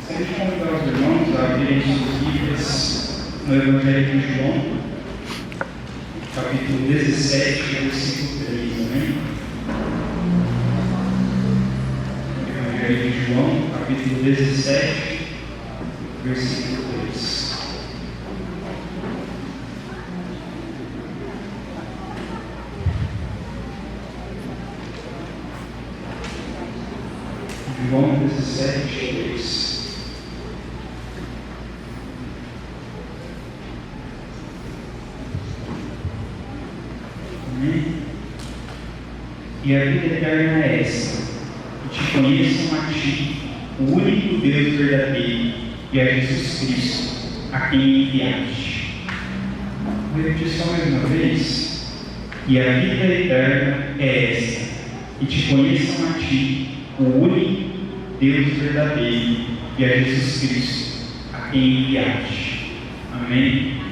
Gostaria de convidar os irmãos a abrirem suas Bíblias no Evangelho de João, capítulo 17, versículo 3, amém? Evangelho de João, capítulo 17, versículo 3. João 17, 3. Amém? E a vida eterna é essa: que te conheçam a ti, o único Deus verdadeiro, e a Jesus Cristo, a quem enviaste. Vou repetir só mais uma vez. E a vida eterna é essa: que te conheçam a ti, o único Deus verdadeiro, e a Jesus Cristo, a quem enviaste. Amém?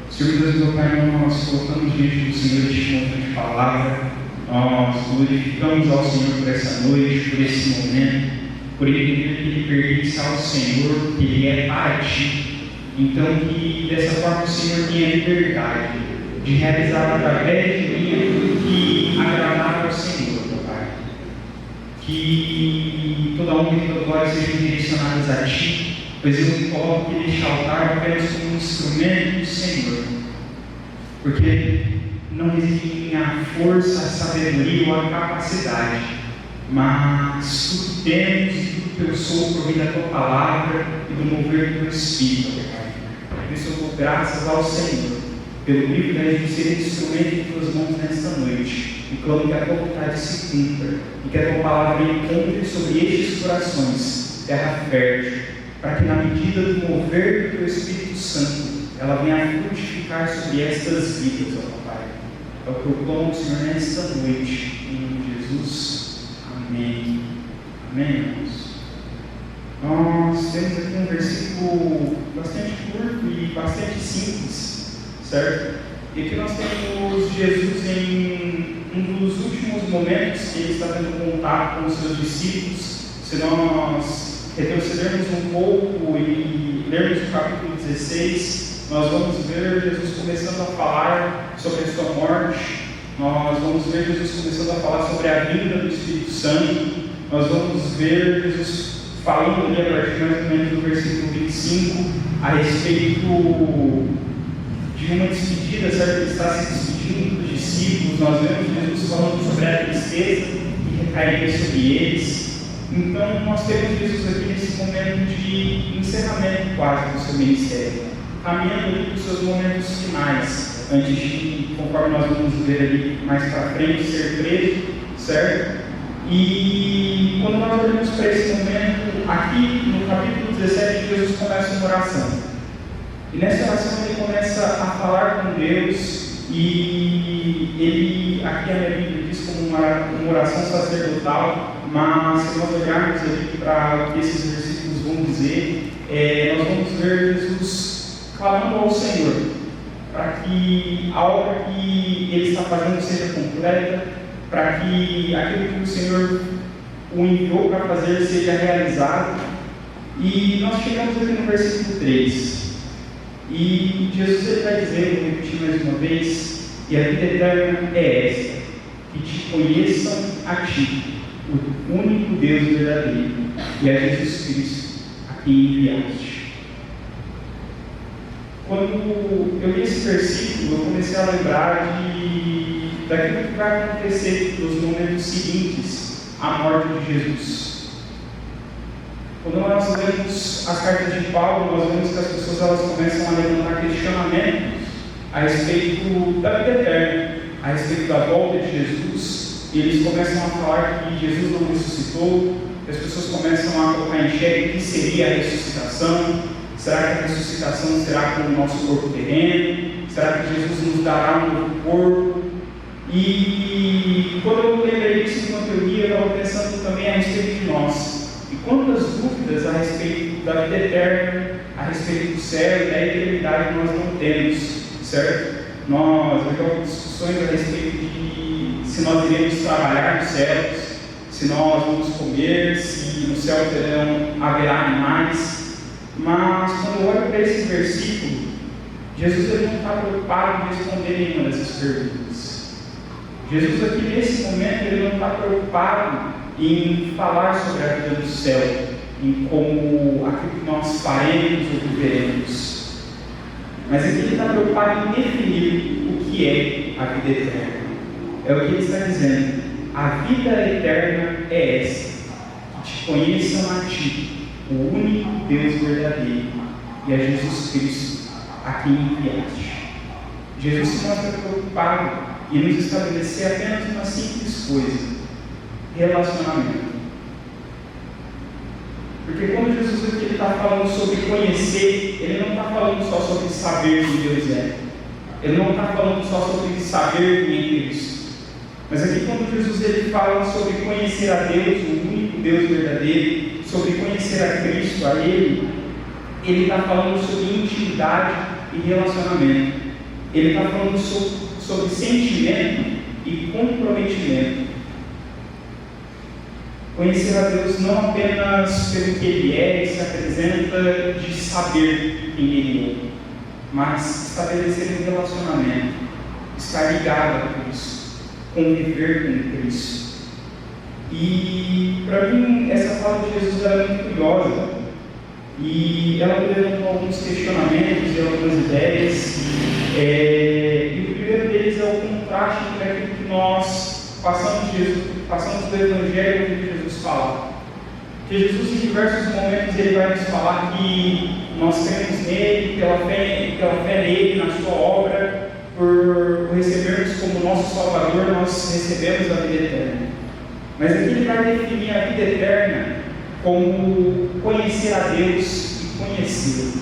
Senhor Deus, meu Pai, nós colocamos diante do Senhor este momento de palavra, nós glorificamos ao Senhor por essa noite, por esse momento, por entender que Ele pertence ao Senhor, que Ele é para ti. Então, que dessa forma o Senhor tenha liberdade de realizar através de mim aquilo que agradar ao Senhor, meu Pai. Que toda honra e toda glória sejam direcionadas a ti, pois eu me coloco aqui neste altar apenas como um instrumento do Senhor, porque não reside em mim a força, a sabedoria ou a capacidade, mas tudo temos e tudo que eu sou por meio da tua palavra e do mover do teu Espírito, Pai. Por isso eu dou graças ao Senhor pelo privilégio de ser instrumento em tuas mãos nesta noite, e clamo que a tua vontade se cumpra e que a tua palavra encontre sobre estes corações terra fértil, para que na medida do mover do teu Espírito Santo ela venha a frutificar sobre estas vidas, ó Pai. É o que eu clamo, Senhor, nesta noite, em nome de Jesus. Amém. Amém, irmãos? Nós temos aqui um versículo bastante curto e bastante simples, certo? E aqui nós temos Jesus em um dos últimos momentos que ele está tendo contato com os seus discípulos. Se nós retrocedermos um pouco e lermos o capítulo 16, nós vamos ver Jesus começando a falar sobre a sua morte, nós vamos ver Jesus começando a falar sobre a vinda do Espírito Santo, nós vamos ver Jesus falando ali a partir mais ou menos do versículo 25 a respeito de uma despedida, certo? Ele está se despedindo dos discípulos. Nós vemos Jesus falando sobre a tristeza que recairia sobre eles. Então nós temos Jesus aqui nesse momento de encerramento quase do seu ministério, caminhando ali para os seus momentos finais, antes de, conforme nós vamos ver ali mais para frente, ser preso, certo? E quando nós olhamos para esse momento, aqui no capítulo 17, Jesus começa uma oração. E nessa oração ele começa a falar com Deus, e ele, aqui a minha Bíblia diz como uma oração sacerdotal, mas se nós olharmos aqui para o que esses versículos vão dizer, nós vamos ver Jesus clamando ao Senhor, para que a obra que ele está fazendo seja completa, para que aquilo que o Senhor o enviou para fazer seja realizado. E nós chegamos aqui no versículo 3. E Jesus ele vai dizer, vou repetir mais uma vez: e a vida eterna é esta, que te conheçam a ti, o único Deus verdadeiro, e a Jesus Cristo, a quem enviaste. Quando eu li esse versículo, eu comecei a lembrar daquilo que vai acontecer nos momentos seguintes à morte de Jesus. Quando nós lemos as cartas de Paulo, nós vemos que as pessoas elas começam a levantar questionamentos a respeito da vida eterna, a respeito da volta de Jesus, e eles começam a falar que Jesus não ressuscitou, as pessoas começam a colocar em xeque o que seria a ressuscitação. Será que a ressuscitação será com o nosso corpo terreno? Será que Jesus nos dará um novo corpo? E quando eu lembrei disso enquanto eu lia, eu estava pensando também a respeito de nós. E quantas dúvidas a respeito da vida eterna, a respeito do céu e da eternidade nós não temos, certo? Nós vamos ter discussões a respeito de se nós iremos trabalhar nos céus, se se nós vamos comer, se no céu haverá animais. Mas quando eu olho para esse versículo, Jesus ele não está preocupado em responder nenhuma dessas perguntas. Jesus aqui nesse momento ele não está preocupado em falar sobre a vida do céu, em como aquilo que nós faremos ou viveremos. Mas aqui ele está preocupado em definir o que é a vida eterna. É o que ele está dizendo. A vida eterna é essa, que te conheçam a ti, o único Deus verdadeiro, e a Jesus Cristo, a quem enviaste. Jesus se mostra preocupado em nos estabelecer apenas uma simples coisa: relacionamento. Porque quando Jesus aqui está falando sobre conhecer, ele não está falando só sobre saber quem Deus é. Ele não está falando só sobre saber quem é Cristo. Mas aqui quando Jesus ele fala sobre conhecer a Deus, o único Deus verdadeiro, sobre conhecer a Cristo, a Ele está falando sobre intimidade e relacionamento. Ele está falando sobre sentimento e comprometimento. Conhecer a Deus não apenas pelo que Ele é e se apresenta de saber quem Ele é, mas estabelecer um relacionamento, estar ligado a Cristo, conviver com Cristo. E para mim essa fala de Jesus era muito curiosa e ela me levantou alguns questionamentos e algumas ideias. E o primeiro deles é o contraste entre aquilo que nós passamos do Evangelho com o que Jesus fala. Porque Jesus em diversos momentos ele vai nos falar que nós cremos nele, pela fé nele, na sua obra, por o recebermos como nosso Salvador, nós recebemos a vida eterna. Mas aqui ele vai definir a vida eterna como conhecer a Deus e conhecê-lo.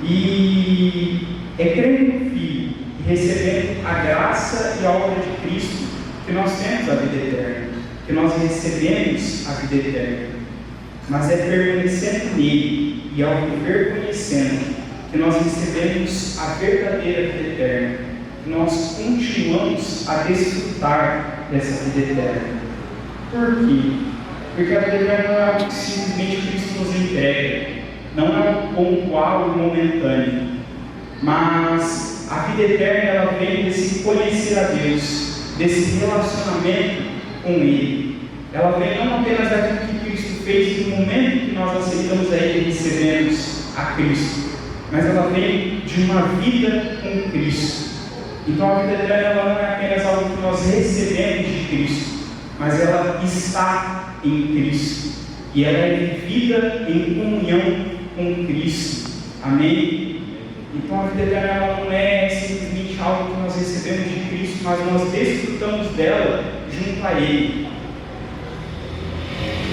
E é crendo no Filho e recebendo a graça e a obra de Cristo que nós temos a vida eterna, que nós recebemos a vida eterna. Mas é permanecendo nele e ao viver conhecendo que nós recebemos a verdadeira vida eterna, que nós continuamos a desfrutar dessa vida eterna. Por quê? Porque a vida eterna não é algo que simplesmente Cristo nos entrega, não é algo pontual e momentâneo, mas a vida eterna ela vem desse conhecer a Deus, desse relacionamento com Ele. Ela vem não apenas daquilo que Cristo fez no momento que nós aceitamos a Ele e recebemos a Cristo, mas ela vem de uma vida com Cristo. Então a vida eterna ela não é apenas algo que nós recebemos de Cristo, mas ela está em Cristo e ela é vivida em comunhão com Cristo. Amém? Então a vida eterna ela não é simplesmente algo que nós recebemos de Cristo, mas nós desfrutamos dela junto a Ele.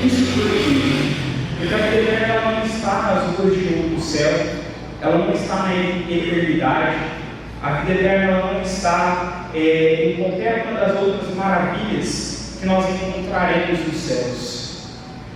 Isso por quê? Porque a vida eterna ela não está nas ruas de ouro do céu, ela não está na eternidade. A vida eterna ela não está em qualquer uma das outras maravilhas que nós encontraremos nos céus.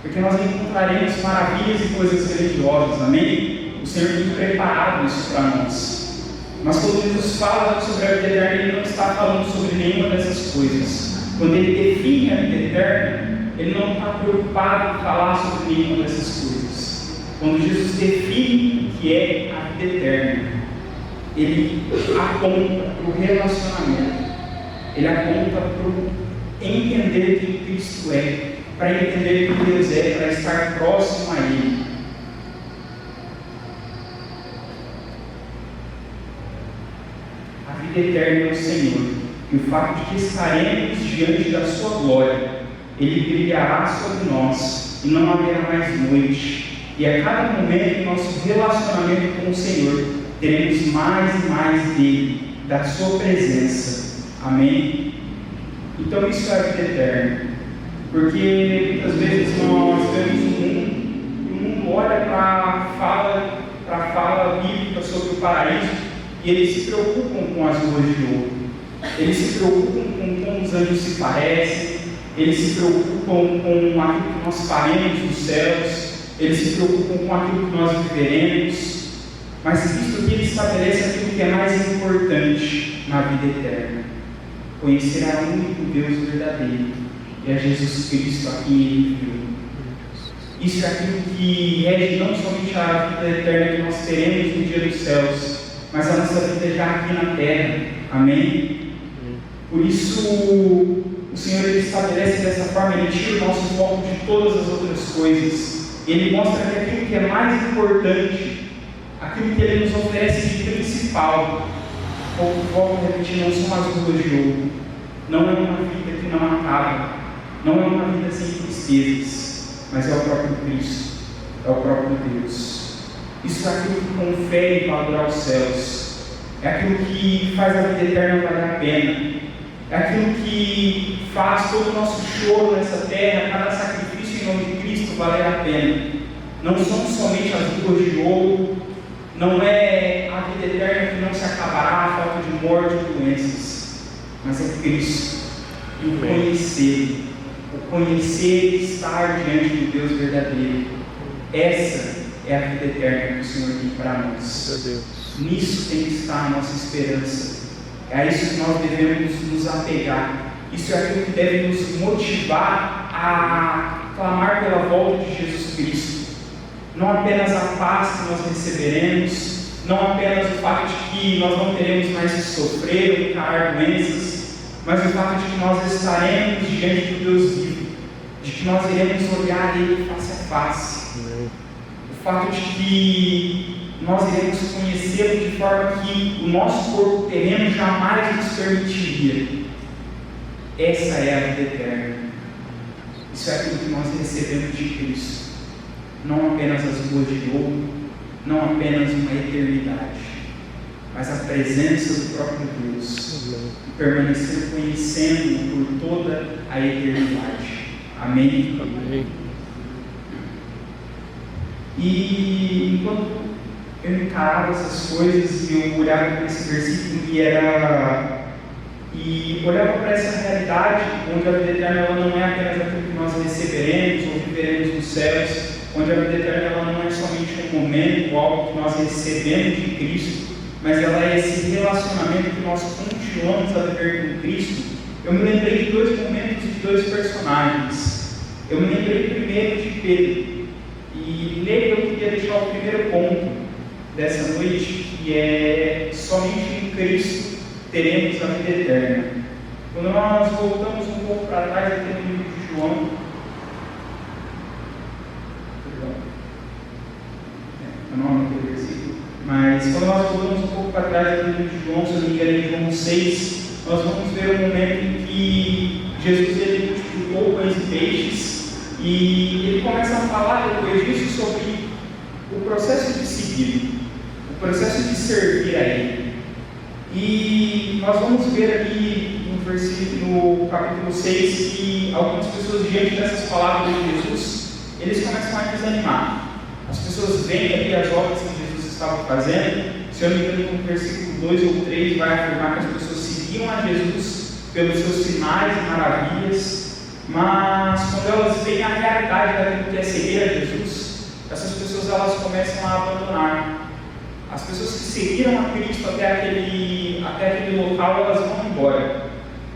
Porque nós encontraremos maravilhas e coisas religiosas, amém? O Senhor tem preparado isso para nós. Mas quando Jesus fala sobre a vida eterna, Ele não está falando sobre nenhuma dessas coisas. Quando Ele define a vida eterna, Ele não está preocupado em falar sobre nenhuma dessas coisas. Quando Jesus define o que é a vida eterna, Ele aponta para o relacionamento, Ele aponta para o entender quem Cristo é, para entender quem Deus é, para estar próximo a Ele. A vida eterna é o Senhor, e o fato de que estaremos diante da sua glória, Ele brilhará sobre nós, e não haverá mais noite. E a cada momento, nosso relacionamento com o Senhor, teremos mais e mais dele, da sua presença. Amém? Então isso é a vida eterna. Porque muitas vezes nós vemos o mundo olha para a fala bíblica sobre o paraíso e eles se preocupam com as ruas de ouro. Eles se preocupam com como os anjos se parecem, eles se preocupam com aquilo que nós faremos nos céus, eles se preocupam com aquilo que nós viveremos. Mas Cristo aqui estabelece aquilo que é mais importante na vida eterna: conhecer o único Deus verdadeiro e a Jesus Cristo a quem Ele enviou. Isso é aquilo que rege não somente a vida eterna que nós teremos no dia dos céus, mas a nossa vida já aqui na terra. Amém? Por isso, o Senhor Ele estabelece dessa forma, Ele tira o nosso foco de todas as outras coisas. Ele mostra que aquilo que é mais importante, aquilo que Ele nos oferece de principal, volto a repetir, não são as ruas de ouro, não é uma vida que não acaba, não é uma vida sem tristezas, mas é o próprio Cristo, é o próprio Deus. Isso é aquilo que confere valor aos céus, é aquilo que faz a vida eterna valer a pena, é aquilo que faz todo o nosso choro nessa terra, cada sacrifício em nome de Cristo valer a pena. Não são somente as ruas de ouro, não é a vida eterna que não se acabará, a falta de morte e doenças, mas é Cristo e o conhecer e estar diante do Deus verdadeiro. Essa é a vida eterna que o Senhor tem para nós. Nisso tem que estar a nossa esperança. É a isso que nós devemos nos apegar. Isso é aquilo que deve nos motivar a clamar pela volta de Jesus Cristo. Não apenas a paz que nós receberemos, não apenas o fato de que nós não teremos mais que sofrer ou encarar doenças, mas o fato de que nós estaremos diante do Deus vivo, de que nós iremos olhar Ele face a face. O fato de que nós iremos conhecê-lo de forma que o nosso corpo terreno jamais nos permitiria. Essa é a vida eterna. Isso é aquilo que nós recebemos de Cristo. Não apenas as ruas de ouro, não apenas uma eternidade, mas a presença do próprio Deus. E permanecer conhecendo-o por toda a eternidade. Amém? Amém. E enquanto eu encarava essas coisas e eu olhava para esse versículo e olhava para essa realidade onde a vida eterna ela não é apenas aquilo que nós receberemos ou viveremos nos céus, onde a vida eterna ela não é somente um momento, algo que nós recebemos de Cristo, mas ela é esse relacionamento que nós continuamos a viver com Cristo. Eu me lembrei de dois momentos de dois personagens. Eu me lembrei primeiro de Pedro. E nele eu queria deixar o primeiro ponto dessa noite, que é somente em Cristo teremos a vida eterna. Quando nós voltamos um pouco para trás aqui no livro de João, eu não anotei o versículo, mas quando nós voltamos um pouco para trás do livro de João, se não me engano, em João 6, nós vamos ver o momento em que Jesus ele multiplicou pães e peixes, e ele começa a falar depois disso sobre o processo de seguir, o processo de servir a Ele. E nós vamos ver aqui no capítulo 6 que algumas pessoas, diante dessas palavras de Jesus, eles começam a desanimar. As pessoas veem aqui as obras que Jesus estava fazendo. Se eu não me engano, no versículo 2 ou 3 vai afirmar que as pessoas seguiam a Jesus pelos seus sinais e maravilhas. Mas quando elas veem a realidade daquilo que é seguir a Jesus, essas pessoas elas começam a abandonar. As pessoas que seguiram a Cristo até aquele local, elas vão embora.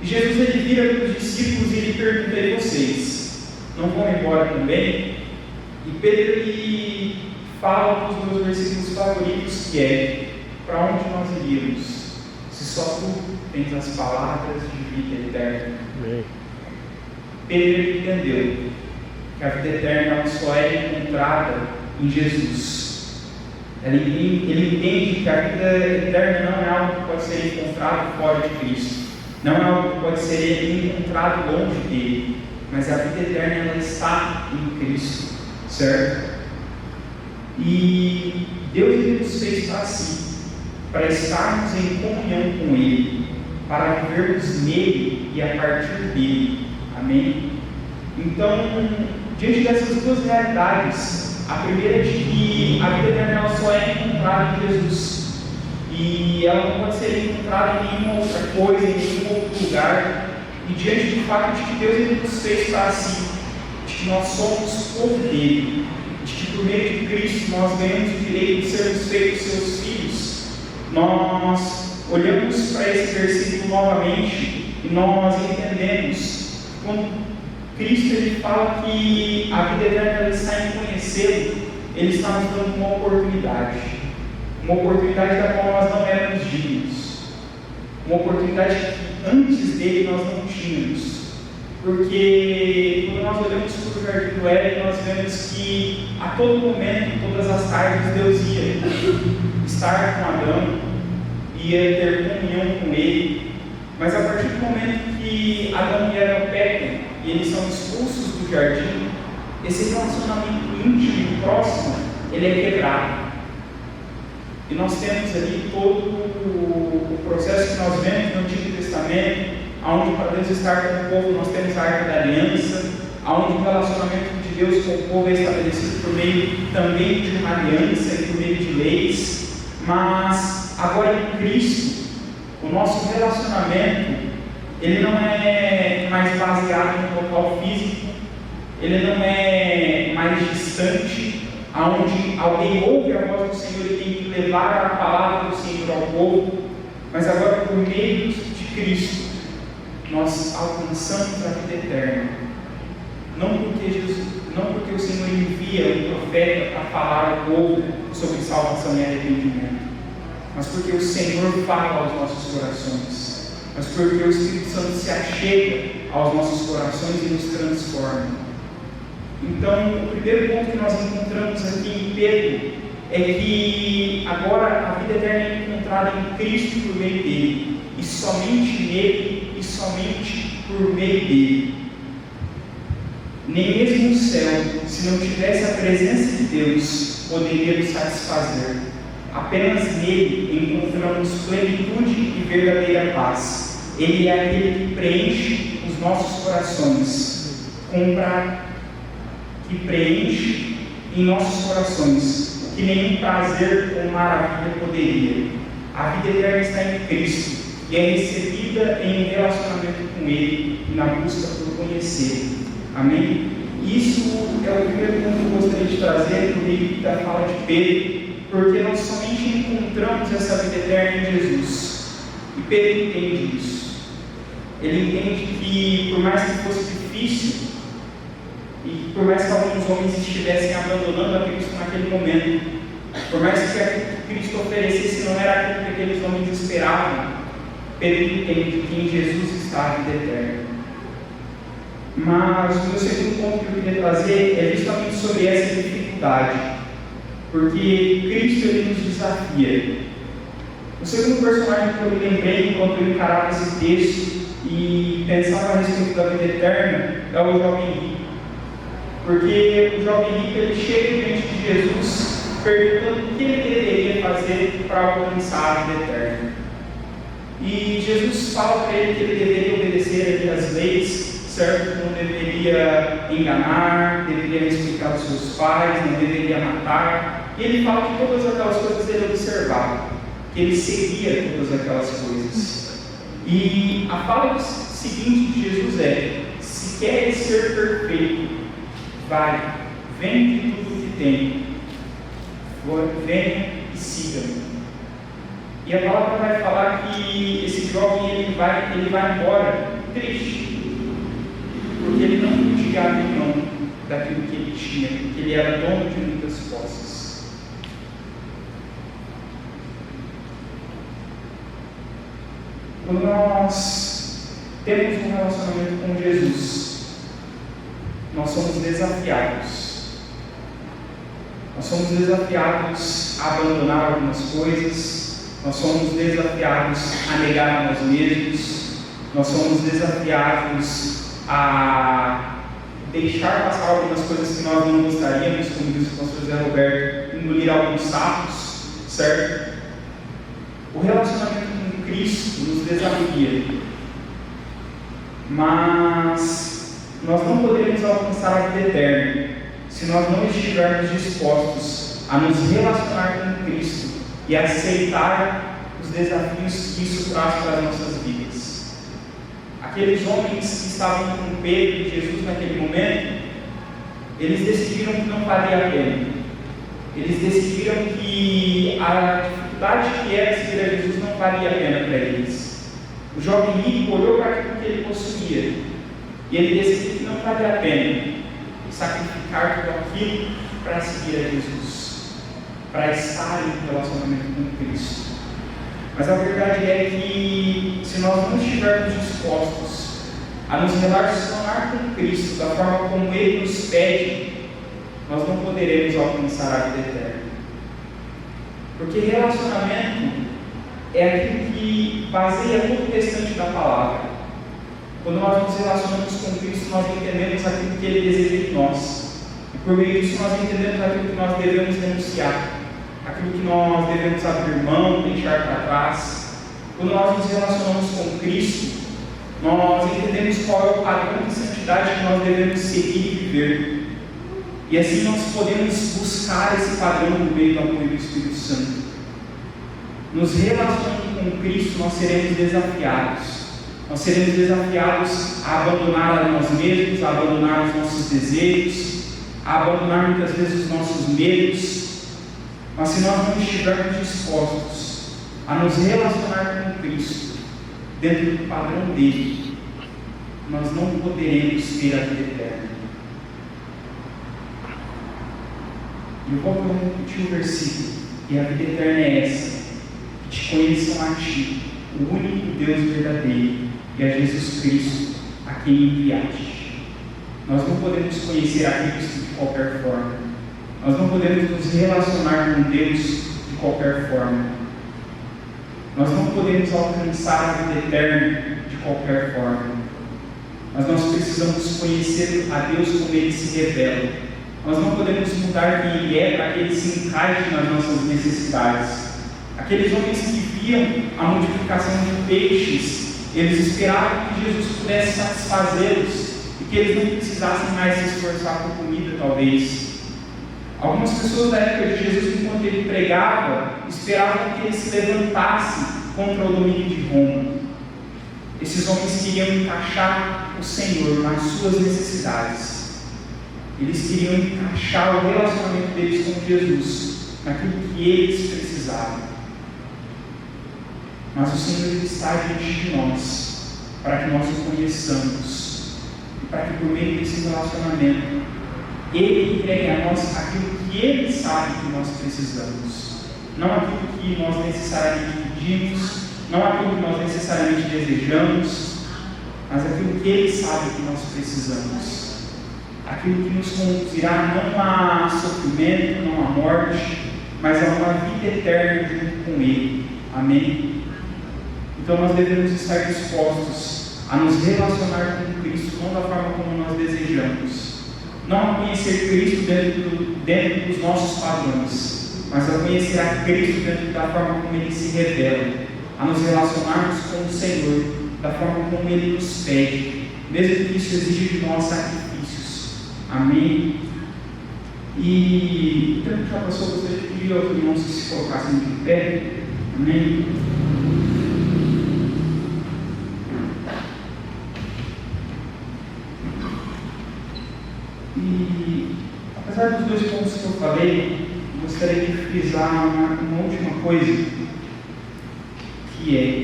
E Jesus ele vira para os discípulos e ele pergunta: e vocês não vão embora também? E Pedro ele fala um dos meus versículos favoritos, que é: para onde nós iríamos, se só tu tens as palavras de vida eterna? Amém. Pedro entendeu que a vida eterna só é encontrada em Jesus. Ele entende que a vida eterna não é algo que pode ser encontrado fora de Cristo, não é algo que pode ser encontrado longe dele, mas a vida eterna ela está em Cristo, certo? E Deus ele nos fez para si, para estarmos em comunhão com Ele, para vivermos nele e a partir dele. Amém? Então, diante dessas duas realidades, a primeira é de que a vida eterna só é encontrada em Jesus, e ela não pode ser encontrada em nenhuma outra coisa, em nenhum outro lugar, e diante do fato de que Deus ele nos fez para si, de que nós somos povo dele, de que por meio de Cristo nós ganhamos o direito de sermos feitos seus filhos, nós olhamos para esse versículo novamente e nós entendemos Cristo ele fala que a vida eterna ela está em conhecê-lo, ele está nos dando uma oportunidade da qual nós não éramos dignos, uma oportunidade que antes dele nós não tínhamos, porque quando nós olhamos para o jardim do Éden, nós vemos que a todo momento, todas as tardes, Deus ia estar com Adão, ia ter comunhão com ele, mas a partir do momento que Adão e Eva pecam e eles são expulsos do jardim, esse relacionamento íntimo e próximo, ele é quebrado. E nós temos ali todo o processo que nós vemos no Antigo Testamento, onde para Deus estar com o povo nós temos a Arca da Aliança, onde o relacionamento de Deus com o povo é estabelecido por meio também de uma aliança e por meio de leis, mas agora em Cristo, o nosso relacionamento, ele não é mais baseado em um local físico, ele não é mais distante, onde alguém ouve a voz do Senhor e tem que levar a palavra do Senhor ao povo, mas agora por meio de Cristo, nós alcançamos a vida eterna. Não porque o Senhor envia um profeta para falar ao povo sobre salvação e arrependimento, mas porque o Senhor fala aos nossos corações, mas porque o Espírito Santo se achega aos nossos corações e nos transforma. Então, o primeiro ponto que nós encontramos aqui em Pedro é que agora a vida eterna é encontrada em Cristo por meio dele, e somente nele e somente por meio dele. Nem mesmo o céu, se não tivesse a presença de Deus, poderia nos satisfazer. Apenas nele encontramos plenitude e verdadeira paz. Ele é aquele que preenche os nossos corações, que preenche em nossos corações o que nenhum prazer ou maravilha poderia. A vida eterna está em Cristo e é recebida em relacionamento com Ele e na busca por conhecê-lo. Amém? Isso é o primeiro ponto que eu gostaria de trazer por meio da fala de Pedro, porque nós somente encontramos essa vida eterna em Jesus. E Pedro entende isso. Ele entende que, por mais que fosse difícil, e por mais que alguns homens estivessem abandonando a Cristo naquele momento, por mais que aquilo que Cristo oferecesse não era aquilo que aqueles homens esperavam, Pedro entende que em Jesus está a vida eterna. Mas o meu segundo ponto que eu queria trazer é justamente sobre essa dificuldade, porque Cristo ele nos desafia. O segundo personagem que eu me lembrei enquanto eu encarava esse texto e pensava a respeito da vida eterna é o jovem rico. Porque o jovem rico ele chega diante de Jesus perguntando o que ele deveria fazer para alcançar a vida eterna. E Jesus fala para ele que ele deveria obedecer às leis, certo? Não deveria enganar, deveria respeitar os seus pais, não deveria matar. E ele fala que todas aquelas coisas ele observava, que ele seguia todas aquelas coisas. E a fala seguinte de Jesus é: se queres ser perfeito, vai, vende tudo o que tem, venha e siga-me. E a palavra vai falar que esse jovem ele vai embora triste, porque ele não podia abrir mão daquilo que ele tinha, porque ele era dono de muitas posses. Quando nós temos um relacionamento com Jesus, nós somos desafiados. Nós somos desafiados a abandonar algumas coisas, nós somos desafiados a negar a nós mesmos, nós somos desafiados a deixar passar algumas coisas que nós não gostaríamos, como disse o pastor Zé Roberto, engolir alguns sapos, certo? O relacionamento com Cristo nos desafia, mas nós não poderemos alcançar a vida eterna se nós não estivermos dispostos a nos relacionar com Cristo e aceitar os desafios que isso traz para as nossas vidas. Aqueles homens que estavam com Pedro e Jesus naquele momento, eles decidiram que não valia a pena. Eles decidiram que a dificuldade que era seguir a Jesus não valia a pena para eles. O jovem rico olhou para aquilo que ele possuía E ele decidiu que não vale a pena sacrificar tudo aquilo para seguir a Jesus, para estar em relacionamento com Cristo. Mas a verdade é que, se nós não estivermos dispostos a nos relacionar com Cristo da forma como Ele nos pede, nós não poderemos alcançar a vida eterna. Porque relacionamento é aquilo que baseia todo o restante da palavra. Quando nós nos relacionamos com Cristo, nós entendemos aquilo que Ele deseja de nós. E por meio disso nós entendemos aquilo que nós devemos renunciar, aquilo que nós devemos abrir mão, deixar para trás. Quando nós nos relacionamos com Cristo, nós entendemos qual é o padrão de santidade que nós devemos seguir e viver. E assim nós podemos buscar esse padrão no meio do apoio do Espírito Santo. Nos relacionando com Cristo, nós seremos desafiados. Nós seremos desafiados a abandonar a nós mesmos, a abandonar os nossos desejos, a abandonar muitas vezes os nossos medos. Mas se nós não estivermos dispostos a nos relacionar com Cristo, dentro do padrão dele, nós não poderemos ter a vida eterna. E eu vou repetir o versículo, e a vida eterna é essa, que te conheçam a ti, o único Deus verdadeiro, e a Jesus Cristo, a quem enviaste. Nós não podemos conhecer a Cristo de qualquer forma. Nós não podemos nos relacionar com Deus de qualquer forma. Nós não podemos alcançar a vida eterna de qualquer forma. Mas nós precisamos conhecer a Deus como Ele se revela. Nós não podemos mudar quem Ele é para que Ele se encaixe nas nossas necessidades. Aqueles homens que viam a multiplicação de peixes, eles esperavam que Jesus pudesse satisfazê-los e que eles não precisassem mais se esforçar por comida, talvez. Algumas pessoas da época de Jesus, enquanto ele pregava, esperavam que ele se levantasse contra o domínio de Roma. Esses homens queriam encaixar o Senhor nas suas necessidades. Eles queriam encaixar o relacionamento deles com Jesus naquilo que eles precisavam. Mas o Senhor está diante de nós para que nós o conheçamos e para que por meio desse relacionamento Ele entregue a nós aquilo que Ele sabe que nós precisamos, não aquilo que nós necessariamente pedimos, não aquilo que nós necessariamente desejamos, mas aquilo que Ele sabe que nós precisamos, aquilo que nos conduzirá não a sofrimento, não a morte, mas a uma vida eterna junto com Ele. Amém? Então nós devemos estar dispostos a nos relacionar com Cristo, não da forma como nós desejamos, não a conhecer Cristo dentro dos nossos padrões, mas a conhecer a Cristo dentro da forma como Ele se revela, a nos relacionarmos com o Senhor da forma como Ele nos pede, mesmo que isso exija de nós sacrifícios. Amém? E o tempo já passou, gostaria de pedir aos irmãos que se colocassem de pé. Amém? E apesar dos dois pontos que eu falei, gostaria de frisar uma última coisa, que é: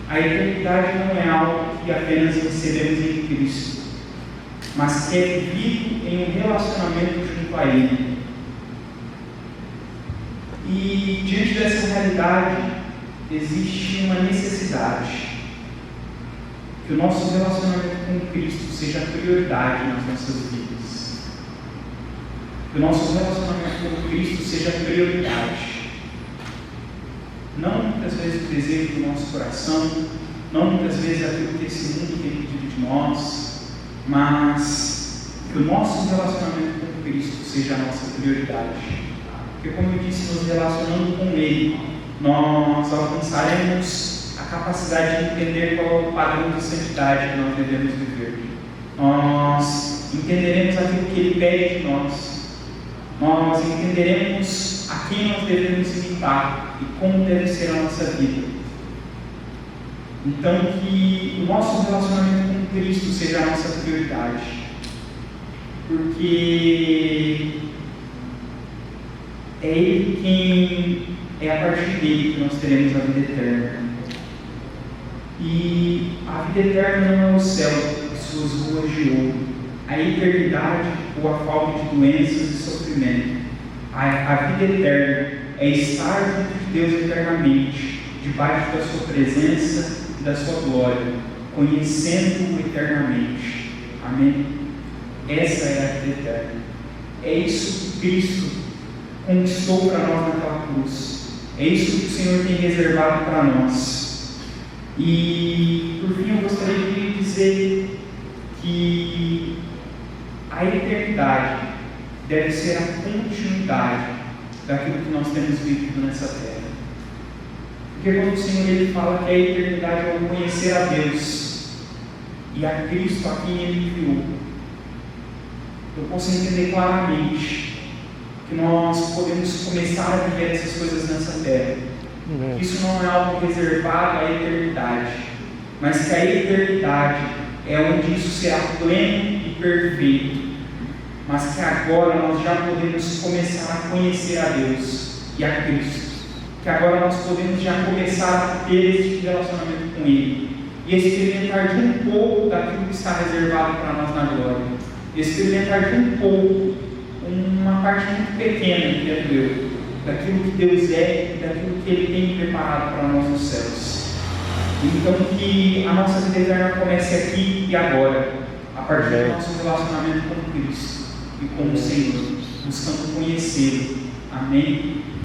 a eternidade não é algo que apenas recebemos em Cristo, mas que é vivido em um relacionamento junto a Ele. E diante dessa realidade existe uma necessidade, que o nosso relacionamento com Cristo seja prioridade nas nossas vidas. Que o nosso relacionamento com Cristo seja prioridade. Não muitas vezes o desejo do nosso coração, não muitas vezes aquilo que esse mundo tem pedido de nós, mas que o nosso relacionamento com Cristo seja a nossa prioridade. Porque, como eu disse, nos relacionando com Ele, nós alcançaremos a capacidade de entender qual é o padrão de santidade que nós devemos viver. Nós entenderemos aquilo que Ele pede de nós. Nós entenderemos a quem nós devemos imitar e como deve ser a nossa vida. Então, que o nosso relacionamento com Cristo seja a nossa prioridade, porque é Ele quem é a partir dele que nós teremos a vida eterna. E a vida eterna não é o céu, isso suas ruas de ouro, a eternidade ou a falta de doenças e sofrimento. A vida eterna é estar junto de Deus eternamente, debaixo da sua presença e da sua glória, conhecendo-o eternamente. Amém? Essa é a vida eterna. É isso que Cristo conquistou para nós naquela cruz. É isso que o Senhor tem reservado para nós. E, por fim, eu gostaria de dizer que a eternidade deve ser a continuidade daquilo que nós temos vivido nessa terra. Porque quando o Senhor ele fala que a eternidade é o conhecer a Deus e a Cristo a quem Ele enviou, eu posso entender claramente que nós podemos começar a viver essas coisas nessa terra. Isso não é algo reservado à eternidade, mas que a eternidade é onde isso será pleno e perfeito. Mas que agora nós já podemos começar a conhecer a Deus e a Cristo. Que agora nós podemos já começar a ter esse relacionamento com Ele e experimentar de um pouco daquilo que está reservado para nós na glória. Experimentar de um pouco, uma parte muito pequena, entendo eu, daquilo que Deus é e daquilo que Ele tem preparado para nós nos céus. Então que a nossa vida eterna comece aqui e agora, a partir do nosso relacionamento com Cristo e com o Senhor, buscando conhecê-lo. Amém?